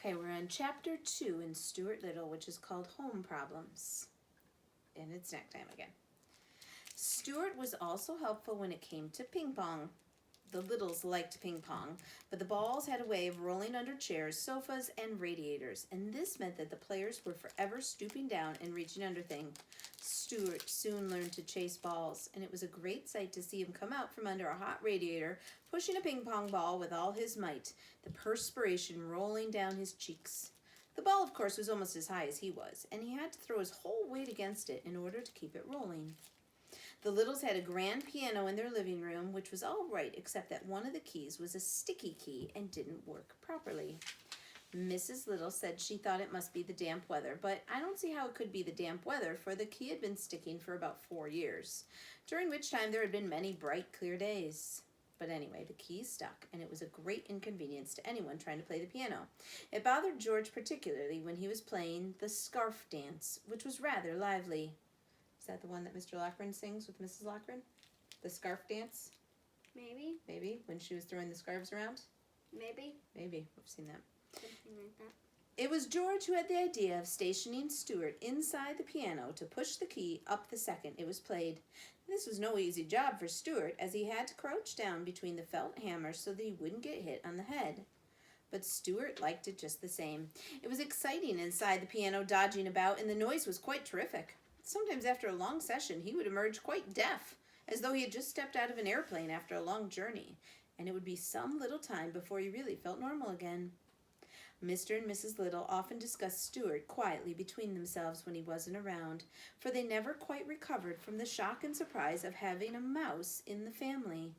Okay, we're on chapter 2 in Stuart Little, which is called Home Problems. And it's snack time again. Stuart was also helpful when it came to ping pong. The Littles liked ping pong, but the balls had a way of rolling under chairs, sofas, and radiators, and this meant that the players were forever stooping down and reaching under things. Stuart soon learned to chase balls, and it was a great sight to see him come out from under a hot radiator, pushing a ping pong ball with all his might, the perspiration rolling down his cheeks. The ball, of course, was almost as high as he was, and he had to throw his whole weight against it in order to keep it rolling. The Littles had a grand piano in their living room, which was all right, except that one of the keys was a sticky key and didn't work properly. Mrs. Little said she thought it must be the damp weather, but I don't see how it could be the damp weather, for the key had been sticking for about 4 years, during which time there had been many bright, clear days. But anyway, the key stuck, and it was a great inconvenience to anyone trying to play the piano. It bothered George particularly when he was playing the scarf dance, which was rather lively. Is that the one that Mr. Lochran sings with Mrs. Lochran? The scarf dance? Maybe. Maybe, when she was throwing the scarves around? Maybe. Maybe, we've seen that. Something like that. It was George who had the idea of stationing Stuart inside the piano to push the key up the second it was played. This was no easy job for Stuart, as he had to crouch down between the felt hammers so that he wouldn't get hit on the head. But Stuart liked it just the same. It was exciting inside the piano, dodging about, and the noise was quite terrific. Sometimes after a long session, he would emerge quite deaf, as though he had just stepped out of an airplane after a long journey, and it would be some little time before he really felt normal again. Mr. and Mrs. Little often discussed Stuart quietly between themselves when he wasn't around, for they never quite recovered from the shock and surprise of having a mouse in the family.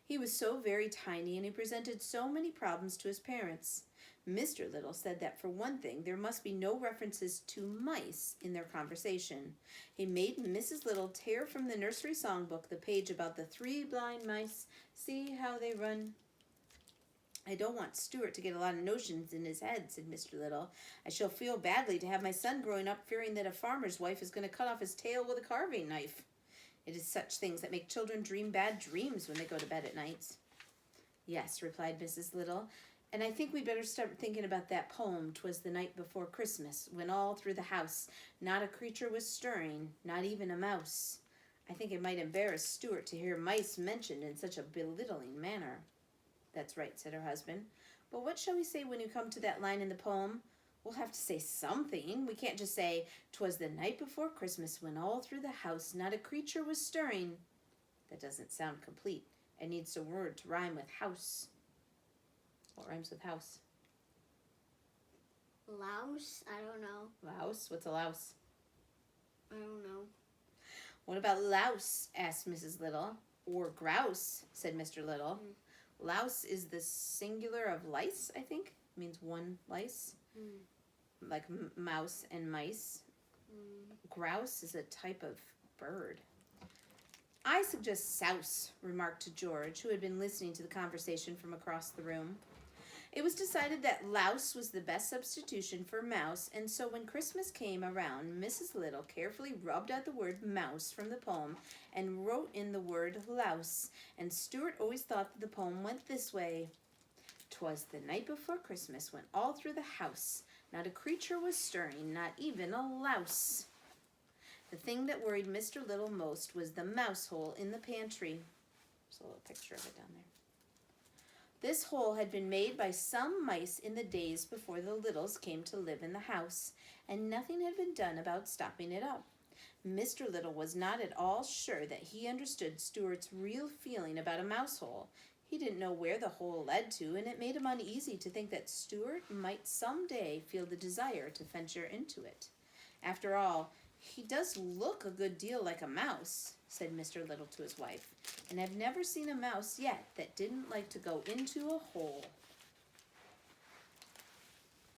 He was so very tiny, and he presented so many problems to his parents. Mr. Little said that, for one thing, there must be no references to mice in their conversation. He made Mrs. Little tear from the nursery songbook the page about the 3 blind mice. See how they run. I don't want Stuart to get a lot of notions in his head, said Mr. Little. I shall feel badly to have my son growing up fearing that a farmer's wife is going to cut off his tail with a carving knife. It is such things that make children dream bad dreams when they go to bed at night. Yes, replied Mrs. Little, and I think we'd better start thinking about that poem, "'Twas the night before Christmas, when all through the house not a creature was stirring, not even a mouse." I think it might embarrass Stuart to hear mice mentioned in such a belittling manner. That's right, said her husband. But what shall we say when you come to that line in the poem? We'll have to say something. We can't just say, "'Twas the night before Christmas, when all through the house not a creature was stirring." That doesn't sound complete. It needs a word to rhyme with house. What rhymes with house? Louse? I don't know. Louse? What's a louse? I don't know. What about louse? Asked Mrs. Little. Or grouse, said Mr. Little. Louse is the singular of lice, I think. It means one lice. Like mouse and mice. Grouse is a type of bird. I suggest souse, remarked George, who had been listening to the conversation from across the room. It was decided that louse was the best substitution for mouse, and so when Christmas came around, Mrs. Little carefully rubbed out the word mouse from the poem and wrote in the word louse, and Stuart always thought that the poem went this way. "'Twas the night before Christmas, when all through the house not a creature was stirring, not even a louse." The thing that worried Mr. Little most was the mouse hole in the pantry. There's a little picture of it down there. This hole had been made by some mice in the days before the Littles came to live in the house, and nothing had been done about stopping it up. Mr. Little was not at all sure that he understood Stuart's real feeling about a mouse hole. He didn't know where the hole led to, and it made him uneasy to think that Stuart might some day feel the desire to venture into it. After all, "He does look a good deal like a mouse," said Mr. Little to his wife, "and I've never seen a mouse yet that didn't like to go into a hole."